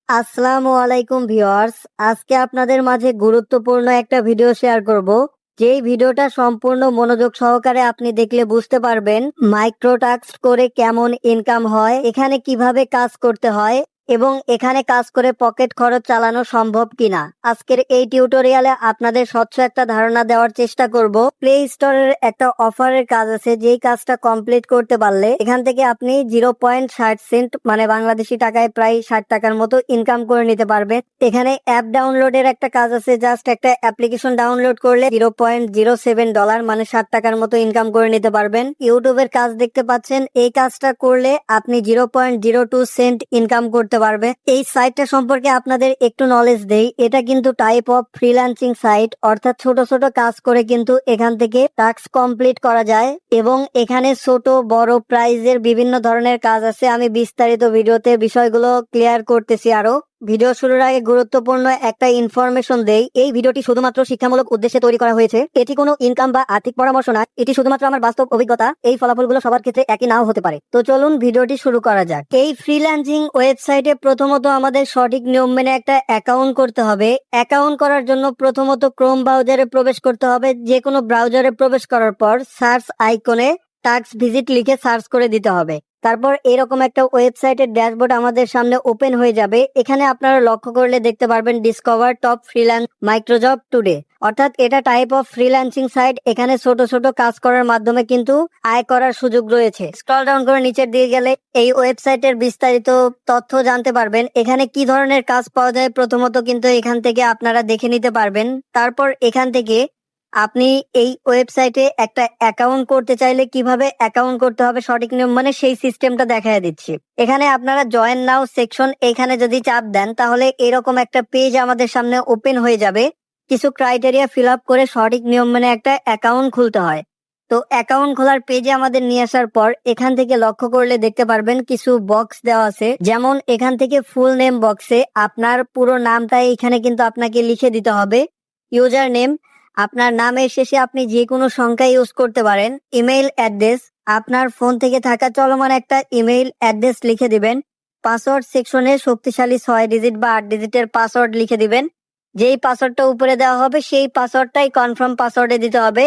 আসসালামু আলাইকুম ভিউয়ার্স। আজকে আপনাদের মাঝে গুরুত্বপূর্ণ একটা ভিডিও শেয়ার করব। যেই ভিডিওটা সম্পূর্ণ মনোযোগ সহকারে আপনি দেখলে বুঝতে পারবেন মাইক্রো টাস্ক করে কেমন ইনকাম হয়, এখানে কিভাবে কাজ করতে হয় এবং এখানে কাজ করে পকেট খরচ চালানো সম্ভব কিনা। আজকের এই টিউটোরিয়ালে আপনাদের স্বচ্ছ একটা ধারণা দেওয়ার চেষ্টা করব। প্লে স্টোরের একটা অফারের কাজ আছে, যেই কাজটা কমপ্লিট করতে পারলে এখান থেকে আপনি 0.60 সেন্ট মানে বাংলাদেশি টাকায় প্রায় 60 টাকার মতো ইনকাম করে নিতে পারবেন। এখানে অ্যাপ ডাউনলোডের একটা কাজ আছে, জাস্ট একটা অ্যাপ্লিকেশন ডাউনলোড করলে $0.07 মানে 60 টাকার মতো ইনকাম করে নিতে পারবেন। ইউটিউবের কাজ দেখতে পাচ্ছেন, এই কাজটা করলে আপনি 0.02 সেন্ট ইনকাম করতে পারবে। এই সাইটটা সম্পর্কে আপনাদের একটু নলেজ দেই। এটা কিন্তু টাইপ অফ ফ্রিল্যান্সিং সাইট, অর্থাৎ ছোট ছোট কাজ করে কিন্তু এখান থেকে টাস্ক কমপ্লিট করা যায় এবং এখানে ছোট বড় প্রাইজের বিভিন্ন ধরনের কাজ আছে। আমি বিস্তারিত ভিডিওতে বিষয়গুলো ক্লিয়ার করতেছি। আরো ভিডিও শুরুর আগে গুরুত্বপূর্ণ একটা ইনফরমেশন দেই। এই ভিডিওটি শুধুমাত্র শিক্ষামূলক উদ্দেশ্যে তৈরি করা হয়েছে। এটি কোনো ইনকাম বা আর্থিক পরামর্শ না, এটি শুধুমাত্র আমার বাস্তব অভিজ্ঞতা। এই ফলাফলগুলো সবার ক্ষেত্রে একই নাও হতে পারে। তো চলুন ভিডিওটি শুরু করা যাক। এই ফ্রিল্যান্সিং ওয়েবসাইটে প্রথমত আমাদের সঠিক নিয়ম মেনে একটা অ্যাকাউন্ট করতে হবে। অ্যাকাউন্ট করার জন্য প্রথমত ক্রোম ব্রাউজারে প্রবেশ করতে হবে। যে কোনো ব্রাউজারে প্রবেশ করার পর সার্চ আইকনে টাস্ক ভিজিট লিখে সার্চ করে দিতে হবে। তারপর এরকম একটা ওয়েবসাইটের ড্যাশবোর্ড আমাদের সামনে ওপেন হয়ে যাবে। এখানে আপনারা লক্ষ্য করলে দেখতে পারবেন discover top freelance microjob today, অর্থাৎ এটা টাইপ অফ ফ্রিল্যান্সিং সাইট। এখানে ছোট ছোট কাজ করার মাধ্যমে কিন্তু আয় করার সুযোগ রয়েছে। স্ক্রল ডাউন করে নিচের দিকে গেলে এই ওয়েবসাইটের বিস্তারিত তথ্য জানতে পারবেন। এখানে কি ধরনের কাজ পাওয়া যায় প্রথমত কিন্তু এখান থেকে আপনারা দেখে নিতে পারবেন। তারপর এখান থেকে আপনি এই ওয়েবসাইটে একটা অ্যাকাউন্ট করতে চাইলে কিভাবে অ্যাকাউন্ট করতে হবে সঠিক নিয়ম মানে সেই সিস্টেমটা দেখায় দিচ্ছি। এখানে আপনারা জয়েন নাও সেকশন এখানে যদি চাপ দেন তাহলে এরকম একটা পেজ আমাদের সামনে ওপেন হয়ে যাবে। কিছু ক্রাইটেরিয়া ফিল আপ করে সঠিক নিয়ম মানে একটা অ্যাকাউন্ট খুলতে হয়। তো অ্যাকাউন্ট খোলার পেজে আমাদের নিয়ে আসার পর এখান থেকে লক্ষ্য করলে দেখতে পারবেন কিছু বক্স দেওয়া আছে। যেমন এখান থেকে ফুল নেম বক্সে আপনার পুরো নামটা এখানে কিন্তু আপনাকে লিখে দিতে হবে। ইউজার নেম, আপনার নামের শেষে আপনি যে কোনো সংখ্যা ইউজ করতে পারেন। ইমেইল অ্যাড্রেস, আপনার ফোন থেকে থাকা চলমান একটা ইমেইল অ্যাড্রেস লিখে দিবেন। পাসওয়ার্ড সেকশনে শক্তিশালী 6 ডিজিট বা 8 ডিজিটের পাসওয়ার্ড লিখে দিবেন। যেই পাসওয়ার্ডটা উপরে দেওয়া হবে সেই পাসওয়ার্ডটাই কনফার্ম পাসওয়ার্ডে দিতে হবে।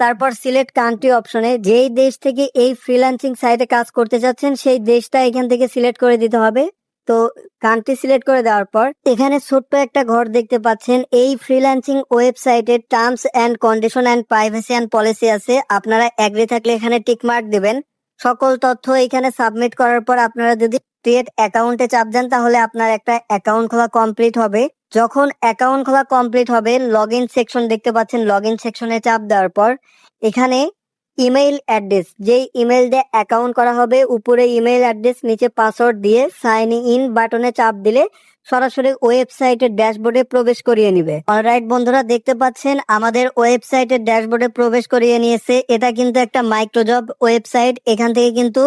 তারপর সিলেক্ট কান্ট্রি অপশনে যেই দেশ থেকে এই ফ্রিল্যান্সিং সাইটে কাজ করতে যাচ্ছেন সেই দেশটা এখান থেকে সিলেক্ট করে দিতে হবে। তো কান্ট্রি সিলেক্ট করে দেওয়ার পর এখানে ছোট্ট একটা ঘর দেখতে পাচ্ছেন। এই ফ্রিল্যান্সিং ওয়েবসাইটের terms and condition and privacy and policy আছে। আপনারা এগ্রি থাকলে এখানে টিক মার্ক দিবেন। সকল তথ্য এখানে সাবমিট করার পর আপনারা যদি ক্রিয়েট অ্যাকাউন্টে চাপ দেন তাহলে আপনার একটা অ্যাকাউন্ট খোলা কমপ্লিট হবে। যখন অ্যাকাউন্ট খোলা কমপ্লিট হবে লগ ইন সেকশন দেখতে পাচ্ছেন। লগ ইন সেকশনে চাপ দেওয়ার পর এখানে ইমেইল অ্যাড্রেস, যেই ইমেল দিয়ে অ্যাকাউন্ট করা হবে উপরে ইমেল অ্যাড্রেস, নিচে পাসওয়ার্ড দিয়ে সাইন ইন বাটনে চাপ দিলে সরাসরি ওয়েবসাইটের ড্যাশবোর্ডে প্রবেশ করিয়ে নিবে। অলরাইট বন্ধুরা, দেখতে পাচ্ছেন আমাদের ওয়েবসাইটের ড্যাশবোর্ডে প্রবেশ করিয়ে নিয়েছে। এটা কিন্তু একটা মাইক্রোজব ওয়েবসাইট। এখান থেকে কিন্তু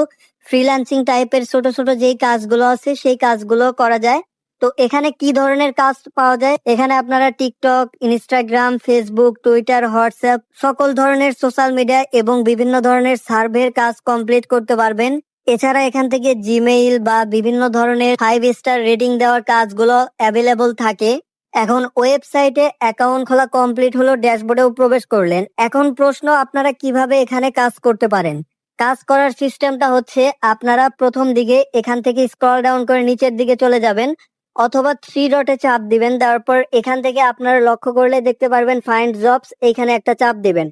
ফ্রিল্যান্সিং টাইপের ছোট ছোট যেই কাজগুলো আছে সেই কাজগুলো করা যায়। তো এখানে কি ধরনের কাজ পাওয়া যায়, এখানে আপনারা TikTok, Instagram, Facebook, Twitter, WhatsApp সকল ধরনের সোশ্যাল মিডিয়া এবং বিভিন্ন ধরনের সার্ভের কাজ কমপ্লিট করতে পারবেন। এছাড়া এখান থেকে জিমেইল বা বিভিন্ন ধরনের 5 স্টার রেটিং দেওয়ার কাজগুলো অ্যাভেলেবল থাকে। এখন ওয়েবসাইটে অ্যাকাউন্ট খোলা কমপ্লিট হলো, ড্যাশবোর্ডেও প্রবেশ করলেন। এখন প্রশ্ন, আপনারা কিভাবে এখানে কাজ করতে পারেন। কাজ করার সিস্টেমটা হচ্ছে আপনারা প্রথম দিকে এখান থেকে স্ক্রল ডাউন করে নিচের দিকে চলে যাবেন অথবা 3 ডটে চাপ দিবেন। তারপর এখান থেকে আপনারা লক্ষ্য করলে দেখতে পারবেন ফাইন্ড জবস, এখানে একটা চাপ দিবেন।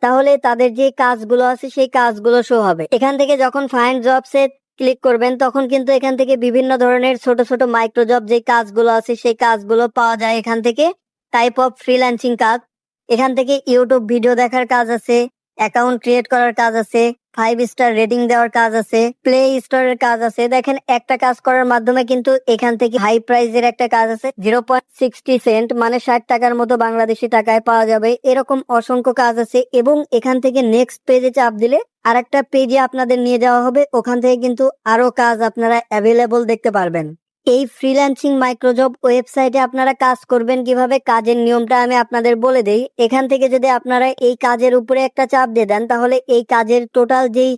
তাহলে তাদের যে কাজগুলো আছে সেই কাজগুলো শো হবে। এখান থেকে যখন ফাইন্ড জবসে ক্লিক করবেন তখন কিন্তু এখান থেকে বিভিন্ন ধরনের ছোট ছোট মাইক্রো জব যে কাজগুলো আছে সেই কাজগুলো পাওয়া যায়। এখান থেকে টাইপ অফ ফ্রিল্যান্সিং কাজ, এখান থেকে ইউটিউব ভিডিও দেখার কাজ আছে, অ্যাকাউন্ট ক্রিয়েট করার কাজ আছে, 5 স্টার রেটিং দেওয়ার কাজ আছে, প্লে স্টোরের কাজ আছে। দেখেন একটা কাজ করার মাধ্যমে কিন্তু এখান থেকে হাই প্রাইজের একটা কাজ আছে, 0.60 সেন্ট মানে 60 টাকার মতো বাংলাদেশি টাকায় পাওয়া যাবে। এরকম অসংখ্য কাজ আছে এবং এখান থেকে নেক্সট পেজে চাপ দিলে আর একটা পেজে আপনাদের নিয়ে যাওয়া হবে। ওখান থেকে কিন্তু আরো কাজ আপনারা অ্যাভেলেবল দেখতে পারবেন। এই ফ্রিল্যান্সিং মাইক্রোজব ওয়েবসাইটে আপনারা কাজ করবেন কিভাবে, কাজের নিয়মটা আমি আপনাদের বলে দেই। এখান থেকে যদি আপনারা এই কাজের উপরে একটা চাপ দিয়ে দেন তাহলে এই কাজের টোটাল যেই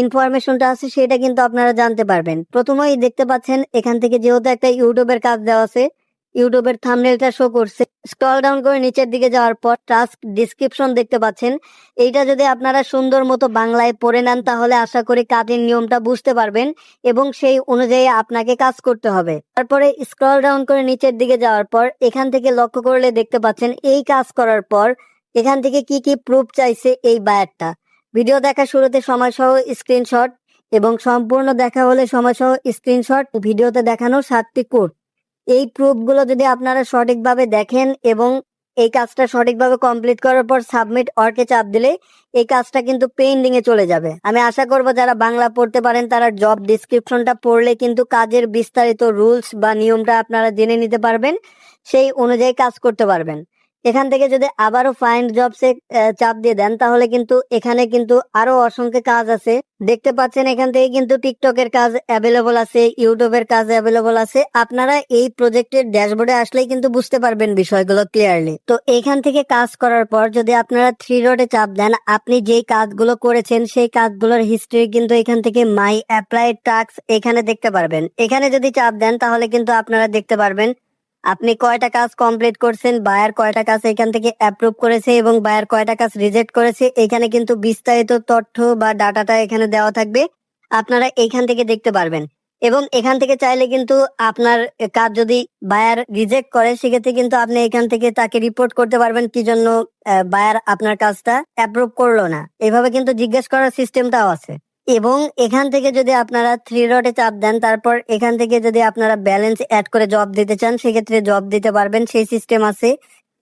ইনফরমেশনটা আছে সেটা কিন্তু আপনারা জানতে পারবেন। প্রথমেই দেখতে পাচ্ছেন এখান থেকে যেহেতু একটা ইউটিউবের কাজ দেওয়া আছে, ইউটিউবের থাম্বনেলটা শো করছে। স্ক্রল ডাউন করে নিচের দিকে যাওয়ার পর টাস্ক ডিসক্রিপশন দেখতে পাচ্ছেন। এইটা যদি আপনারা সুন্দর মতো বাংলায় পড়ে নেন তাহলে আশা করি কাজের নিয়মটা বুঝতে পারবেন এবং সেই অনুযায়ী আপনাকে কাজ করতে হবে। তারপরে স্ক্রল ডাউন করে নিচের দিকে যাওয়ার পর এখান থেকে লক্ষ্য করলে দেখতে পাচ্ছেন এই কাজ করার পর এখান থেকে কি কি প্রুফ চাইছে এই বায়ারটা। ভিডিও দেখা শুরুতে সময়সহ স্ক্রিনশট এবং সম্পূর্ণ দেখা হলে সময়সহ স্ক্রিনশট, ভিডিওতে দেখানো 7টি কোড। এই প্রুফগুলো যদি আপনারা সঠিকভাবে দেখেন এবং এই কাজটা সঠিকভাবে কমপ্লিট করার পর সাবমিট অর্কে চাপ দিলে এই কাজটা কিন্তু পেন্ডিং এ চলে যাবে। আমি আশা করব যারা বাংলা পড়তে পারেন তারা জব ডিসক্রিপশনটা পড়লে কিন্তু কাজের বিস্তারিত রুলস বা নিয়মটা আপনারা জেনে নিতে পারবেন, সেই অনুযায়ী কাজ করতে পারবেন। এখান থেকে যদি আবারও ফাইন্ড জবসে চাপ দিয়ে দেন তাহলে কিন্তু এখানে কিন্তু আরো অসংখ্য কাজ আছে। দেখতে পাচ্ছেন এখান থেকে কিন্তু টিকটকের কাজ অ্যাভেলেবল আছে, ইউটিউবের কাজ অ্যাভেলেবল আছে। আপনারা এই প্রজেক্টের ড্যাশবোর্ডে আসলেই কিন্তু বুঝতে পারবেন বিষয়গুলো ক্লিয়ারলি। তো এখান থেকে কাজ করার পর যদি আপনারা 3 ডটে চাপ দেন, আপনি যেই কাজগুলো করেছেন সেই কাজগুলোর হিস্ট্রি কিন্তু এখান থেকে মাই অ্যাপ্লাইড টাস্ক এখানে দেখতে পারবেন। এখানে যদি চাপ দেন তাহলে কিন্তু আপনারা দেখতে পারবেন আপনি কয়টা কাজ কমপ্লিট করছেন, বায়ার কয়টা কাজ এখান থেকে অ্যাপ্রুভ করেছে এবং বায়ার কয়টা কাজ রিজেক্ট করেছে। এখানে কিন্তু বিস্তারিত তথ্য বা ডাটাটা এখানে দেওয়া থাকবে, আপনারা এখান থেকে দেখতে পারবেন। এবং এখান থেকে চাইলে কিন্তু আপনার কাজ যদি বায়ার রিজেক্ট করে সেক্ষেত্রে কিন্তু আপনি এখান থেকে তাকে রিপোর্ট করতে পারবেন কি জন্য বায়ার আপনার কাজটা অ্যাপ্রুভ করলো না। এভাবে কিন্তু জিজ্ঞেস করার সিস্টেমটাও আছে। এবং এখান থেকে যদি আপনারা 3 ডটে চাপ দেন তারপর এখান থেকে যদি আপনারা ব্যালেন্স অ্যাড করে জব দিতে চান সেক্ষেত্রে জব দিতে পারবেন, সেই সিস্টেম আছে।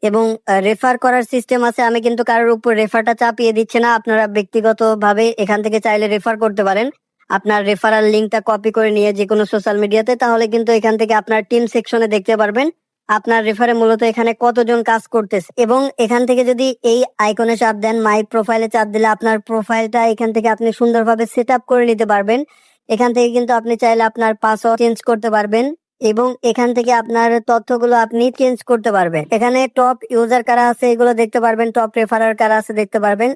এবং রেফার করার সিস্টেম আছে। আমি কিন্তু কারোর উপর রেফারটা চাপিয়ে দিচ্ছি না, আপনারা ব্যক্তিগতভাবে এখান থেকে চাইলে রেফার করতে পারেন। আপনার রেফারাল লিঙ্কটা কপি করে নিয়ে যে কোনো সোশ্যাল মিডিয়াতে, তাহলে কিন্তু এখান থেকে আপনার টিম সেকশনে দেখতে পারবেন আপনার রেফারে মূলত এখানে কতজন কাজ করতেছে। এবং এখান থেকে যদি এই আইকনে চাপ দেন, মাই প্রোফাইলে চাপ দিলে আপনার প্রোফাইলটা এখান থেকে আপনি সুন্দরভাবে সেট আপ করে নিতে পারবেন। এখান থেকে কিন্তু আপনি চাইলে আপনার পাসওয়ার্ড চেঞ্জ করতে পারবেন এবং এখান থেকে আপনার তথ্যগুলো আপনি চেঞ্জ করতে পারবেন। এখানে টপ ইউজার কারা আছে এগুলো দেখতে পারবেন, টপ রেফারার কারা আছে দেখতে পারবেন।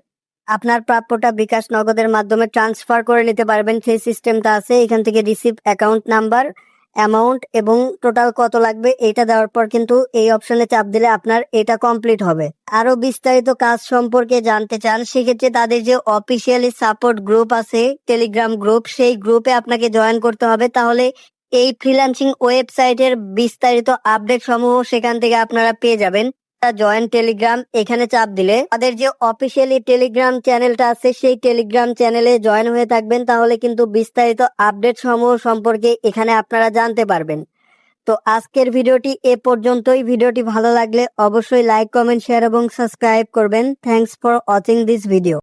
আপনার প্রাপ্যটা বিকাশ নগদের মাধ্যমে ট্রান্সফার করে নিতে পারবেন, সেই সিস্টেমটা আছে। এখান থেকে রিসিভ অ্যাকাউন্ট নাম্বার, অ্যামাউন্ট এবং টোটাল কত লাগবে এটা দেওয়ার পর কিন্তু এই অপশনে চাপ দিলে আপনার এটা কমপ্লিট হবে। আরো বিস্তারিত কাজ সম্পর্কে জানতে চান সেক্ষেত্রে তাদের যে অফিসিয়ালি সাপোর্ট গ্রুপ আছে, টেলিগ্রাম গ্রুপ, সেই গ্রুপে আপনাকে জয়েন করতে হবে। তাহলে এই ফ্রিল্যান্সিং ওয়েবসাইটের বিস্তারিত আপডেট সমূহ সেখান থেকে আপনারা পেয়ে যাবেন। জয়েন টেলিগ্রাম এখানে চাপ দিলে তাদের যে অফিসিয়ালি টেলিগ্রাম চ্যানেলটা আছে সেই টেলিগ্রাম চ্যানেলে জয়েন হয়ে থাকবেন, তাহলে কিন্তু বিস্তারিত আপডেট সমূহ সম্পর্কে এখানে আপনারা জানতে পারবেন। তো আজকের ভিডিওটি এ পর্যন্তই। ভিডিওটি ভালো লাগলে অবশ্যই লাইক, কমেন্ট, শেয়ার এবং সাবস্ক্রাইব করবেন। Thanks for watching this video.